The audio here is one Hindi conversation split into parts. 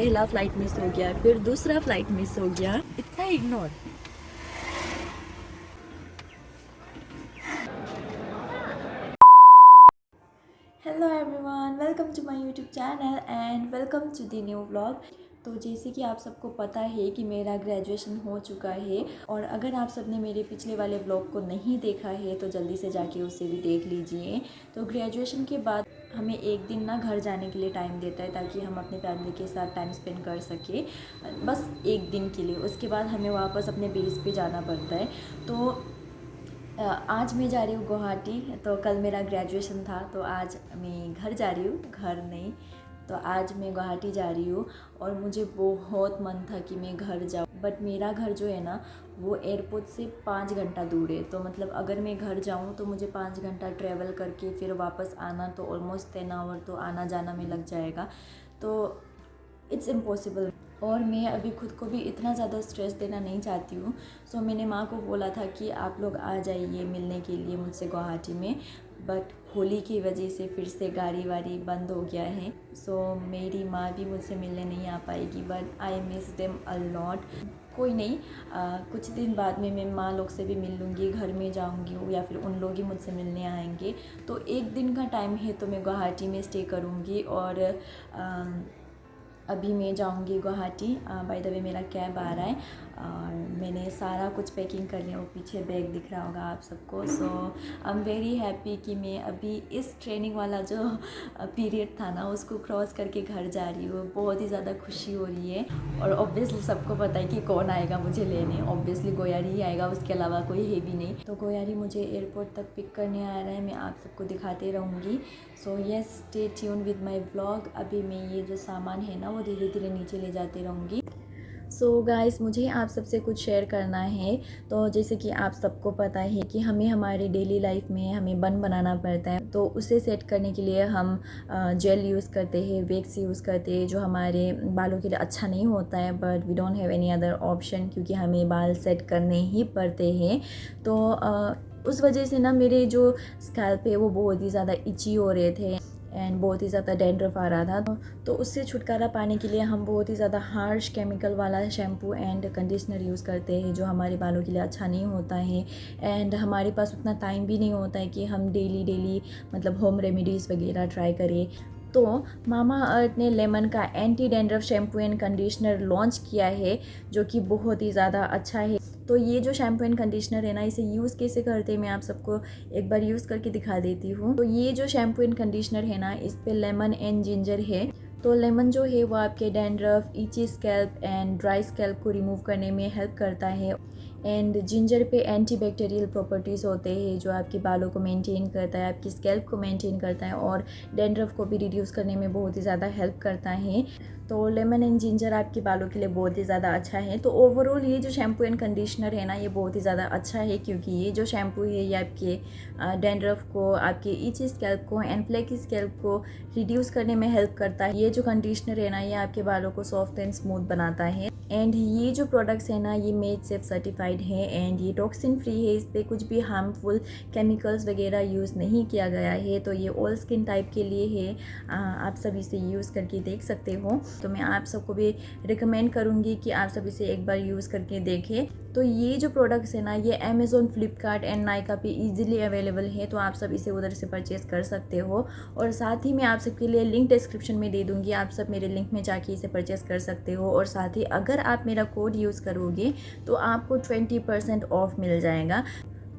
पहला फ़्लाइट मिस हो गया, फिर दूसरा फ़्लाइट मिस हो गया, इतना ignore. Hello everyone, welcome to my YouTube channel and welcome to the new vlog. तो जैसे कि आप सबको पता है कि मेरा ग्रेजुएशन हो चुका है, और अगर आप सबने मेरे पिछले वाले व्लॉग को नहीं देखा है तो जल्दी से जाके उसे भी देख लीजिए। तो ग्रेजुएशन के बाद हमें एक दिन ना घर जाने के लिए टाइम देता है ताकि हम अपने फैमिली के साथ टाइम स्पेंड कर सके, बस एक दिन के लिए। उसके बाद हमें वापस अपने बेस पे जाना पड़ता है। तो आज मैं जा रही हूँ गुवाहाटी। तो कल मेरा ग्रेजुएशन था, तो आज मैं घर जा रही हूँ, घर नहीं, तो आज मैं गुवाहाटी जा रही हूँ। और मुझे बहुत मन था कि मैं घर जाऊँ, बट मेरा घर जो है ना वो एयरपोर्ट से 5 घंटा दूर है। तो मतलब अगर मैं घर जाऊँ तो मुझे 5 घंटा ट्रैवल करके फिर वापस आना, तो ऑलमोस्ट 10 आवर तो आना जाना में लग जाएगा। तो इट्स इम्पॉसिबल, और मैं अभी खुद को भी इतना ज़्यादा स्ट्रेस देना नहीं चाहती हूँ। सो मैंने माँ को बोला था कि आप लोग आ जाइए मिलने के लिए मुझसे गुवाहाटी में, बट होली की वजह से फिर से गाड़ी वाड़ी बंद हो गया है। सो मेरी माँ भी मुझसे मिलने नहीं आ पाएगी, but I miss them a lot. कोई नहीं, कुछ दिन बाद में मैं माँ लोग से भी मिल लूँगी, घर में जाऊँगी या फिर उन लोग ही मुझसे मिलने आएंगे। तो एक दिन का टाइम है तो मैं गुवाहाटी में स्टे करूँगी। और अभी मैं जाऊंगी गुवाहाटी। बाय द वे मेरा कैब आ रहा है और मैंने सारा कुछ पैकिंग कर लिया। वो पीछे बैग दिख रहा होगा आप सबको। सो आई एम वेरी हैप्पी कि मैं अभी इस ट्रेनिंग वाला जो पीरियड था ना उसको क्रॉस करके घर जा रही हूँ। बहुत ही ज़्यादा खुशी हो रही है। और ऑब्वियसली सबको पता है कि कौन आएगा मुझे लेने, ऑब्वियसली गोयारी ही आएगा, उसके अलावा कोई है भी नहीं। तो गोयारी मुझे एयरपोर्ट तक पिक करने आ रहा है, मैं आप सबको दिखाते रहूँगी। So yes, stay tune with my vlog. अभी मैं ये जो सामान है ना वो धीरे धीरे नीचे ले जाते रहूँगी। सो गाइस, मुझे आप सबसे कुछ शेयर करना है। तो जैसे कि आप सबको पता है कि हमें हमारी डेली लाइफ में हमें बन बनाना पड़ता है। तो उसे सेट करने के लिए हम जेल यूज़ करते हैं, वैक्स यूज़ करते हैं, जो हमारे बालों के लिए अच्छा नहीं होता है, but we don't have any other option क्योंकि हमें बाल सेट करने ही पड़ते हैं। तो उस वजह से ना मेरे जो स्कैल्प है वो बहुत ही ज़्यादा इची हो रहे थे एंड बहुत ही ज़्यादा डैंड्रफ आ रहा था। तो उससे छुटकारा पाने के लिए हम बहुत ही ज़्यादा हार्श केमिकल वाला शैम्पू एंड कंडीशनर यूज़ करते हैं, जो हमारे बालों के लिए अच्छा नहीं होता है। एंड हमारे पास उतना टाइम भी नहीं होता है कि हम डेली मतलब होम रेमेडीज़ वगैरह ट्राई करें। तो मामा अर्थ ने लेमन का anti dandruff shampoo and conditioner launch किया है, जो कि बहुत ही ज़्यादा अच्छा है। तो ये जो शैम्पू एंड कंडीशनर है ना, इसे यूज़ कैसे करते हैं मैं आप सबको एक बार यूज़ करके दिखा देती हूँ। तो ये जो शैम्पू एंड कंडीशनर है ना, इस पे लेमन एंड जिंजर है। तो लेमन जो है वो आपके dandruff, itchy scalp and dry scalp को रिमूव करने में हेल्प करता है। एंड जिंजर पे एंटीबैक्टीरियल प्रॉपर्टीज़ होते हैं, जो आपके बालों को मेंटेन करता है, आपकी स्कैल्प को मेंटेन करता है और डैंड्रफ को भी रिड्यूस करने में बहुत ही ज़्यादा हेल्प करता है। तो लेमन एंड जिंजर आपके बालों के लिए बहुत ही ज़्यादा अच्छा है। तो ओवरऑल ये जो शैम्पू एंड कंडीशनर है ना, ये बहुत ही ज़्यादा अच्छा है, क्योंकि ये जो शैम्पू है ये आपके डैंड्रफ को, आपके इची स्कैल्प को एंड फ्लेकी स्कैल्प को रिड्यूस करने में हेल्प करता है। ये जो कंडीशनर है ना, ये आपके बालों को सॉफ्ट एंड स्मूथ बनाता है। एंड ये जो प्रोडक्ट्स है ना, ये मेड सेफ सर्टिफाइड है एंड ये टॉक्सिन फ्री है। इस पर कुछ भी हार्मफुल केमिकल्स वगैरह यूज़ नहीं किया गया है। तो ये ऑल स्किन टाइप के लिए है, आप सब इसे यूज़ करके देख सकते हो। तो मैं आप सबको भी रिकमेंड करूँगी कि आप सब इसे एक बार यूज़ करके देखें। तो ये जो प्रोडक्ट्स है ना, ये अमेज़ॉन, फ्लिपकार्ट एंड नायका पे ईजिली अवेलेबल है। तो आप सब इसे उधर से परचेज़ कर सकते हो। और साथ ही मैं आप सबके लिए लिंक डिस्क्रिप्शन में दे दूँगी, आप सब मेरे लिंक में जाके इसे परचेज़ कर सकते हो। और साथ ही अगर आप मेरा कोड यूज़ करोगे तो आपको 20% ऑफ मिल जाएगा।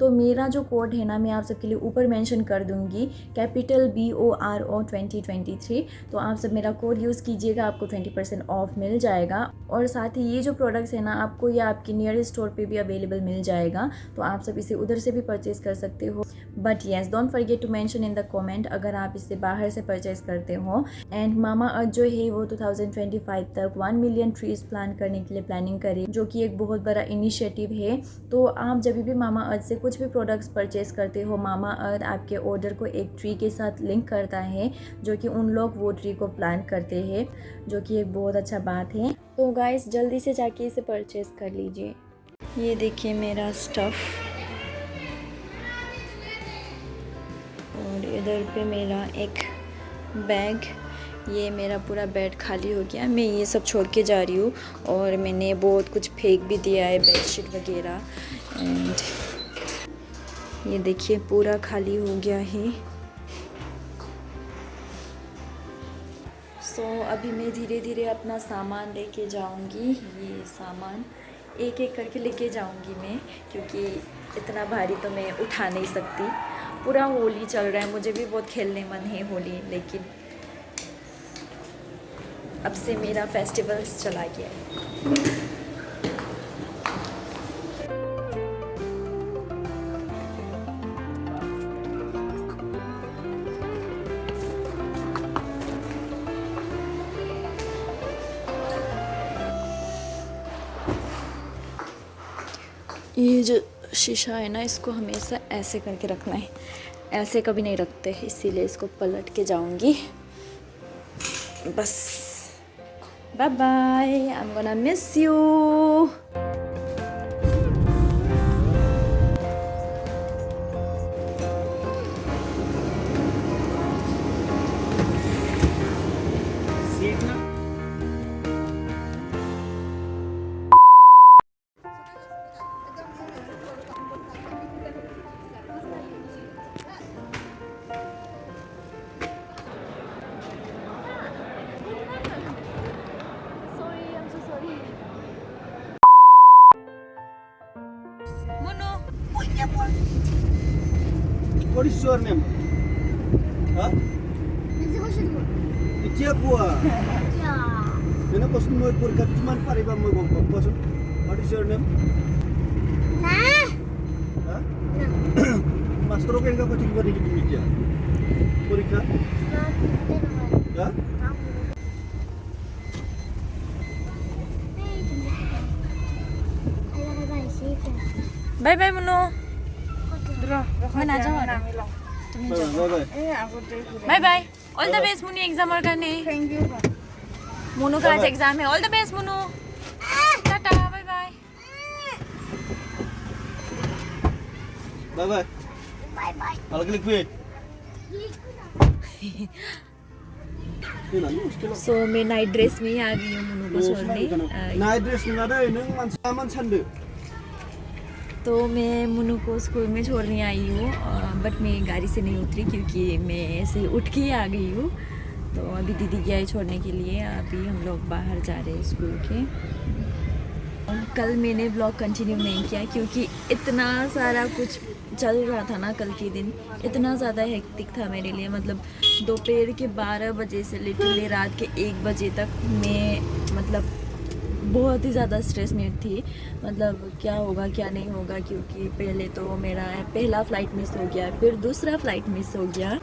तो मेरा जो कोड है ना, मैं आप सबके लिए ऊपर मेंशन कर दूंगी, कैपिटल BORO 2023। तो आप सब मेरा कोड यूज़ कीजिएगा, आपको 20% ऑफ मिल जाएगा। और साथ ही ये जो प्रोडक्ट्स है ना, आपको ये आपके नियरेस्ट स्टोर पे भी अवेलेबल मिल जाएगा। तो आप सब इसे उधर से भी परचेज़ कर सकते हो। But yes, don't forget to mention in the comment अगर आप इसे बाहर से परचेज़ करते हो। एंड मामा अर्थ जो है वो 2025 तक 1 मिलियन ट्रीज प्लांट करने के लिए प्लानिंग करे, जो कि एक बहुत बड़ा इनिशिएटिव है। तो आप जब भी मामा अर्थ से कुछ भी प्रोडक्ट्स परचेज़ करते हो, मामा अर्थ आपके ऑर्डर को एक ट्री के साथ लिंक करता है, जो कि उन लोग वो ट्री को प्लांट करते हैं, जो कि एक बहुत अच्छा बात है। तो गाइस, जल्दी से जाके इसे परचेज़ कर लीजिए। ये देखिए मेरा स्टफ़, और इधर पे मेरा एक बैग। ये मेरा पूरा बेड खाली हो गया, मैं ये सब छोड़ के जा रही हूँ और मैंने बहुत कुछ फेंक भी दिया है, बेडशीट वगैरह। एंड ये देखिए पूरा खाली हो गया है। सो अभी मैं धीरे धीरे अपना सामान लेके जाऊंगी। ये सामान एक एक करके लेके जाऊंगी मैं, क्योंकि इतना भारी तो मैं उठा नहीं सकती। पूरा होली चल रहा है, मुझे भी बहुत खेलने मन है होली, लेकिन अब से मेरा फेस्टिवल्स चला गया है। ये जो शीशा है ना, इसको हमेशा ऐसे करके रखना है, ऐसे कभी नहीं रखते, इसीलिए इसको पलट के जाऊंगी। बस bye bye, I am gonna miss you. What is your name? Huh? Itia kuah. Nena kosun moi purkat cuman pariba moi gompa kosun. What is your name? Huh? Master oke enggak pasti bari gitu meja. Purika? Huh? Bye bye Munnu, मैं ना जाऊँ, तुम्हें जाओ। Bye bye, all the best Munnu exam और करने। Thank you. मुन्नू का आज एग्जाम है, all the best Munnu, tata bye bye. Bye bye. Bye bye. Kalau klik fit. सो मैं नाइट ड्रेस में ही आ गई हूँ मुन्नू को छोड़ने। Naik dress nada ini mansaman sande. तो मैं मुन्नू को स्कूल में छोड़ने आई हूँ, बट मैं गाड़ी से नहीं उतरी क्योंकि मैं ऐसे उठ के ही आ गई हूँ। तो अभी दीदी गया है छोड़ने के लिए, अभी हम लोग बाहर जा रहे हैं स्कूल के। कल मैंने ब्लॉग कंटिन्यू नहीं किया क्योंकि इतना सारा कुछ चल रहा था ना, कल के दिन इतना ज़्यादा हेक्टिक था मेरे लिए। मतलब दोपहर के 12 बजे से लिटरली रात के 1 बजे तक मैं मतलब बहुत ही ज़्यादा स्ट्रेस में थी। मतलब क्या होगा क्या नहीं होगा, क्योंकि पहले तो मेरा पहला फ़्लाइट मिस हो गया, फिर दूसरा फ़्लाइट मिस हो गया,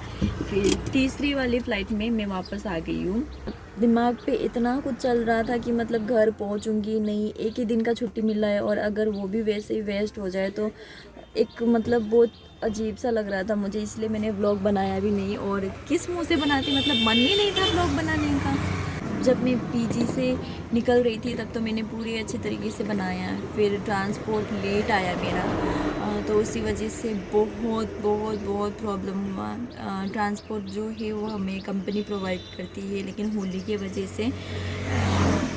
फिर तीसरी वाली फ़्लाइट में मैं वापस आ गई हूँ। दिमाग पे इतना कुछ चल रहा था कि मतलब घर पहुँचूँगी नहीं, एक ही दिन का छुट्टी मिला है और अगर वो भी वैसे ही वेस्ट हो जाए तो एक मतलब बहुत अजीब सा लग रहा था मुझे, इसलिए मैंने व्लॉग बनाया भी नहीं। और किस मुंह से बनाती, मतलब मन ही नहीं था व्लॉग बनाने का। जब मैं पीजी से निकल रही थी तब तो मैंने पूरी अच्छे तरीके से बनाया, फिर ट्रांसपोर्ट लेट आया मेरा, तो उसी वजह से बहुत बहुत बहुत प्रॉब्लम हुआ। ट्रांसपोर्ट जो है वो हमें कंपनी प्रोवाइड करती है, लेकिन होली की वजह से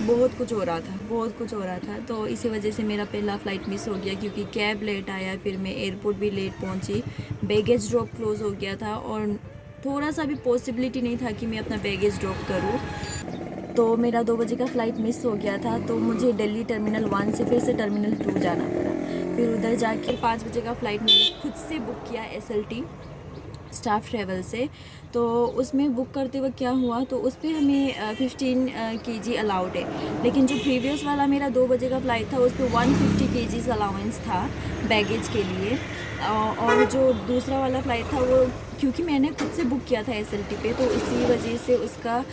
बहुत कुछ हो रहा था। तो इसी वजह से मेरा पहला फ़्लाइट मिस हो गया क्योंकि कैब लेट आया, फिर मैं एयरपोर्ट भी लेट पहुंची, बैगेज ड्रॉप क्लोज़ हो गया था और थोड़ा सा भी पॉसिबिलिटी नहीं था कि मैं अपना बैगेज ड्रॉप करूँ। तो मेरा 2 बजे का फ़्लाइट मिस हो गया था, तो मुझे दिल्ली टर्मिनल 1 से फिर से टर्मिनल 2 जाना पड़ा। फिर उधर जाके 5 बजे का फ़्लाइट मैंने खुद से बुक किया SLT स्टाफ ट्रैवल से। तो उसमें बुक करते वक्त क्या हुआ, तो उस पर हमें 15 kg अलाउड है, लेकिन जो प्रीवियस वाला मेरा 2 बजे का फ़्लाइट था उस पर 150 kg अलाउंस था बैगेज के लिए। और जो दूसरा वाला फ़्लाइट था वो क्योंकि मैंने खुद से बुक किया था SLT पे, तो इसी वजह से उसका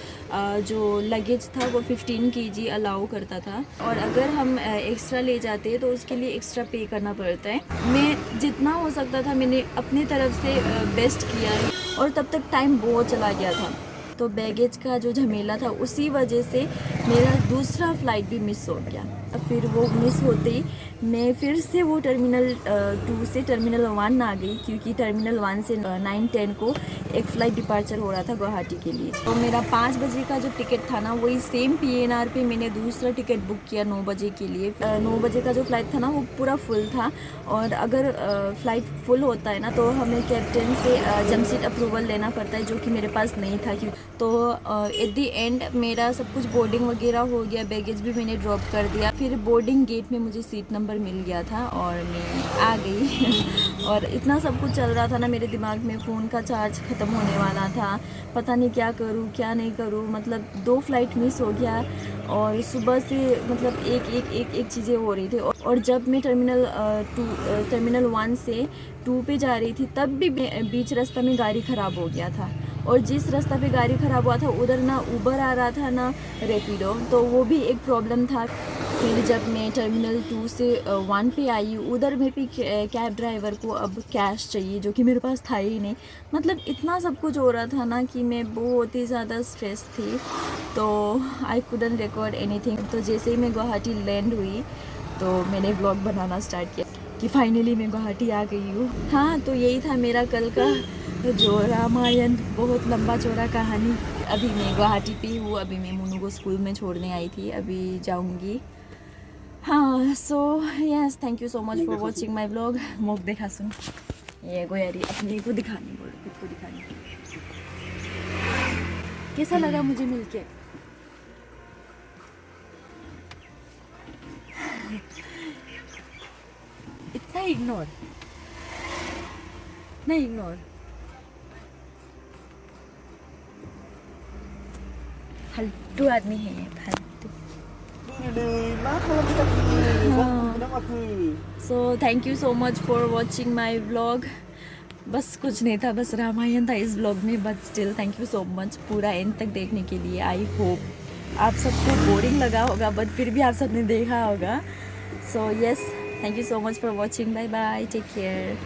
जो लगेज था वो 15 kg अलाउ करता था, और अगर हम एक्स्ट्रा ले जाते हैं तो उसके लिए एक्स्ट्रा पे करना पड़ता है। मैं जितना हो सकता था मैंने अपनी तरफ से बेस्ट किया है, और तब तक टाइम बहुत चला गया था। तो बैगेज का जो झमेला था उसी वजह से मेरा दूसरा फ़्लाइट भी मिस हो गया। फिर वो मिस होते ही मैं फिर से वो टर्मिनल 2 से टर्मिनल 1 आ गई, क्योंकि टर्मिनल 1 से 9-10 को एक फ़्लाइट डिपार्चर हो रहा था गुवाहाटी के लिए। तो मेरा 5 बजे का जो टिकट था ना, वही सेम PNR पे मैंने दूसरा टिकट बुक किया 9 बजे के लिए। 9 बजे का जो फ़्लाइट था ना वो पूरा फुल था, और अगर फ़्लाइट फुल होता है ना तो हमें कैप्टन से जंप सीट अप्रूवल लेना पड़ता है, जो कि मेरे पास नहीं था। तो एट दी एंड मेरा सब कुछ बोर्डिंग वगैरह हो गया, बैगेज भी मैंने ड्रॉप कर दिया। फिर बोर्डिंग गेट में मुझे सीट नंबर मिल गया था और मैं आ गई और इतना सब कुछ चल रहा था ना मेरे दिमाग में, फ़ोन का चार्ज ख़त्म होने वाला था, पता नहीं क्या करूँ क्या नहीं करूँ। मतलब 2 फ्लाइट मिस हो गया और सुबह से मतलब एक चीज़ें हो रही थी। और जब मैं टर्मिनल 1 से 2 पे जा रही थी तब भी बीच रास्ता में गाड़ी ख़राब हो गया था, और जिस रास्ता पे गाड़ी ख़राब हुआ था उधर ना उबर आ रहा था ना रैपिडो, तो वो भी एक प्रॉब्लम था। फिर जब मैं टर्मिनल 2 से 1 पे आई, उधर में भी कैब ड्राइवर को अब कैश चाहिए, जो कि मेरे पास था ही नहीं। मतलब इतना सब कुछ हो रहा था ना कि मैं बहुत ही ज़्यादा स्ट्रेस थी, तो आई कुडंट रिकॉर्ड एनीथिंग। तो जैसे ही मैं गुवाहाटी लैंड हुई तो मैंने व्लॉग बनाना स्टार्ट किया कि फाइनली मैं गुवाहाटी आ गई हूँ। हाँ, तो यही था मेरा कल का जो रामायण, बहुत लंबा चौड़ा कहानी। अभी मैं गुवाहाटी पे हूँ, अभी मैं मुन्नू को स्कूल में छोड़ने आई थी, अभी जाऊँगी। हाँ, so yes, thank you so much for watching my vlog. मोक देखा सुन, ये गोयारी अपने को दिखानी, बोलो खुद को दिखानी। कैसा लगा मुझे मिलके? इतना इग्नोर नहीं, इग्नोर फालतू आदमी है ये, फालतू। So thank you so much for watching my vlog. बस कुछ नहीं था, बस रामायण था इस व्लॉग में, but still thank you so much पूरा एंड तक देखने के लिए। आई होप आप सबको बोरिंग लगा होगा, बट फिर भी आप सबने देखा होगा। So yes, thank you so much for watching, bye bye, take care.